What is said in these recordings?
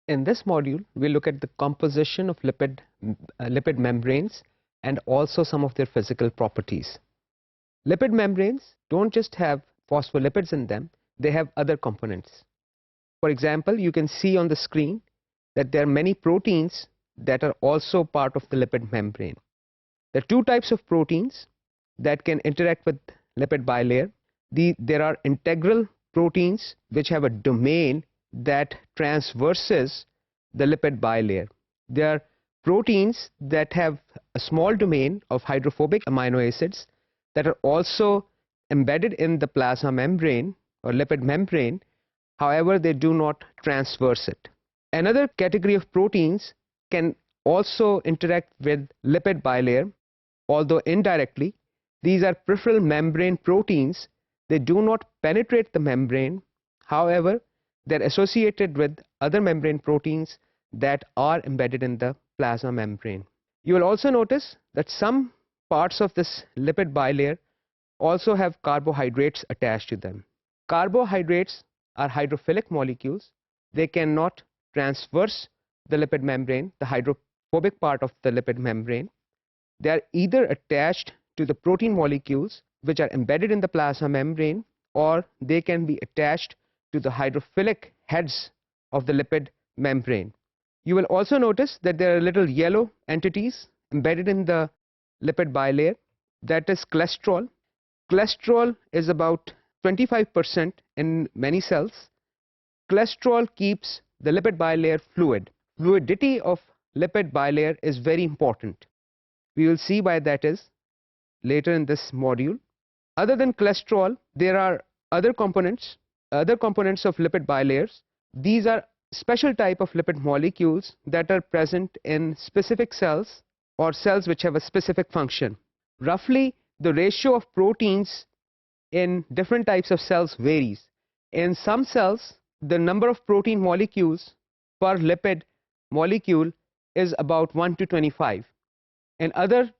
In this module, we'll look at the composition of lipid membranes and also some of their physical properties. Lipid membranes don't just have phospholipids in them, they have other components. For example, you can see on the screen that there are many proteins that are also part of the lipid membrane. There are two types of proteins that can interact with lipid bilayer. There are integral proteins which have a domain that transverses the lipid bilayer. There are proteins that have a small domain of hydrophobic amino acids that are also embedded in the plasma membrane or lipid membrane. However, they do not transverse it. Another category of proteins can also interact with lipid bilayer, although indirectly. These are peripheral membrane proteins. They do not penetrate the membrane. However, they're associated with other membrane proteins that are embedded in the plasma membrane. You will also notice that some parts of this lipid bilayer also have carbohydrates attached to them. Carbohydrates are hydrophilic molecules. They cannot transverse the lipid membrane, the hydrophobic part of the lipid membrane. They are either attached to the protein molecules which are embedded in the plasma membrane, or they can be attached to the hydrophilic heads of the lipid membrane. You will also notice that there are little yellow entities embedded in the lipid bilayer. That is cholesterol. Cholesterol is about 25% in many cells. Cholesterol keeps the lipid bilayer fluid. Fluidity of lipid bilayer is very important. We will see why that is later in this module. Other than cholesterol, there are other components of lipid bilayers. These are special type of lipid molecules that are present in specific cells or cells which have a specific function. Roughly, the ratio of proteins in different types of cells varies. In some cells, the number of protein molecules per lipid molecule is about 1 to 25. In other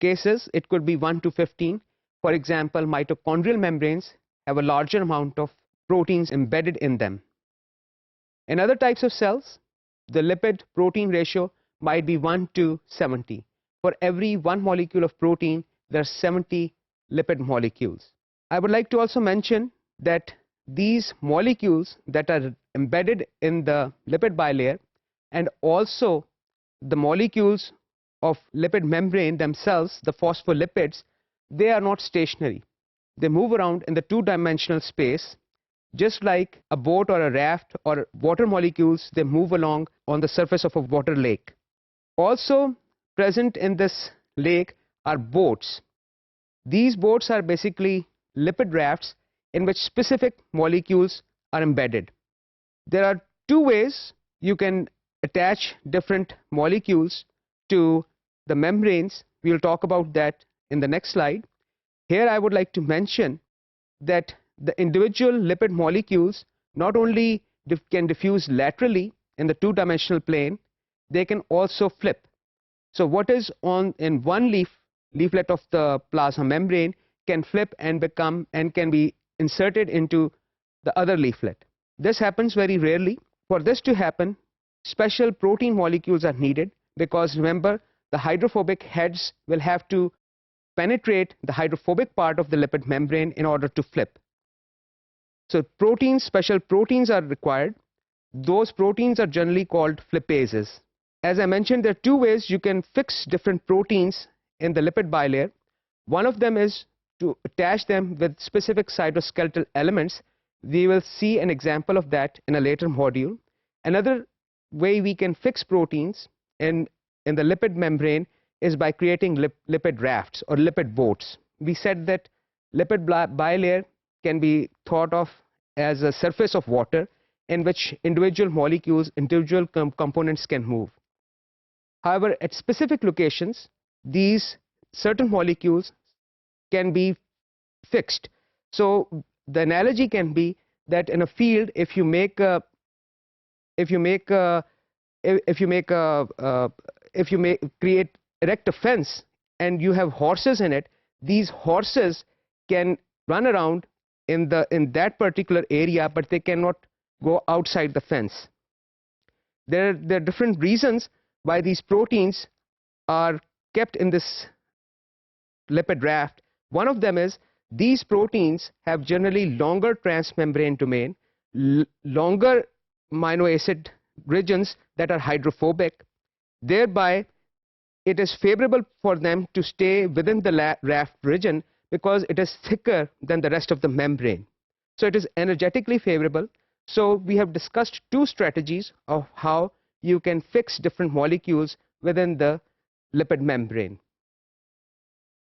cases, it could be 1 to 15. For example, mitochondrial membranes have a larger amount of proteins embedded in them. In other types of cells, the lipid protein ratio might be 1 to 70. For every 1 molecule of protein, there are 70 lipid molecules. I would like to also mention that these molecules that are embedded in the lipid bilayer and also the molecules of lipid membrane themselves, the phospholipids, they are not stationary. They move around in the two-dimensional space, just like a boat or a raft or water molecules. They move along on the surface of a water lake. Also present in this lake are boats. These boats are basically lipid rafts in which specific molecules are embedded. There are two ways you can attach different molecules to the membranes. We will talk about that in the next slide. Here I would like to mention that the individual lipid molecules not only can diffuse laterally in the two-dimensional plane, they can also flip. So what is in one leaflet of the plasma membrane can flip and can be inserted into the other leaflet. This happens very rarely. For this to happen, special protein molecules are needed, because remember, the hydrophobic heads will have to penetrate the hydrophobic part of the lipid membrane in order to flip. So special proteins are required. Those proteins are generally called flipases. As I mentioned, there are two ways you can fix different proteins in the lipid bilayer. One of them is to attach them with specific cytoskeletal elements. We will see an example of that in a later module. Another way we can fix proteins in the lipid membrane is by creating lipid rafts or lipid boats. We said that lipid bilayer can be thought of as a surface of water in which individual molecules, individual components can move. However, at specific locations, these certain molecules can be fixed. So the analogy can be that in a field, if you erect a fence and you have horses in it, these horses can run around in that particular area, but they cannot go outside the fence. There are different reasons why these proteins are kept in this lipid raft. One of them is these proteins have generally longer transmembrane domain, longer amino acid regions that are hydrophobic. Thereby, it is favorable for them to stay within the raft region because it is thicker than the rest of the membrane. So it is energetically favorable. So we have discussed two strategies of how you can fix different molecules within the lipid membrane.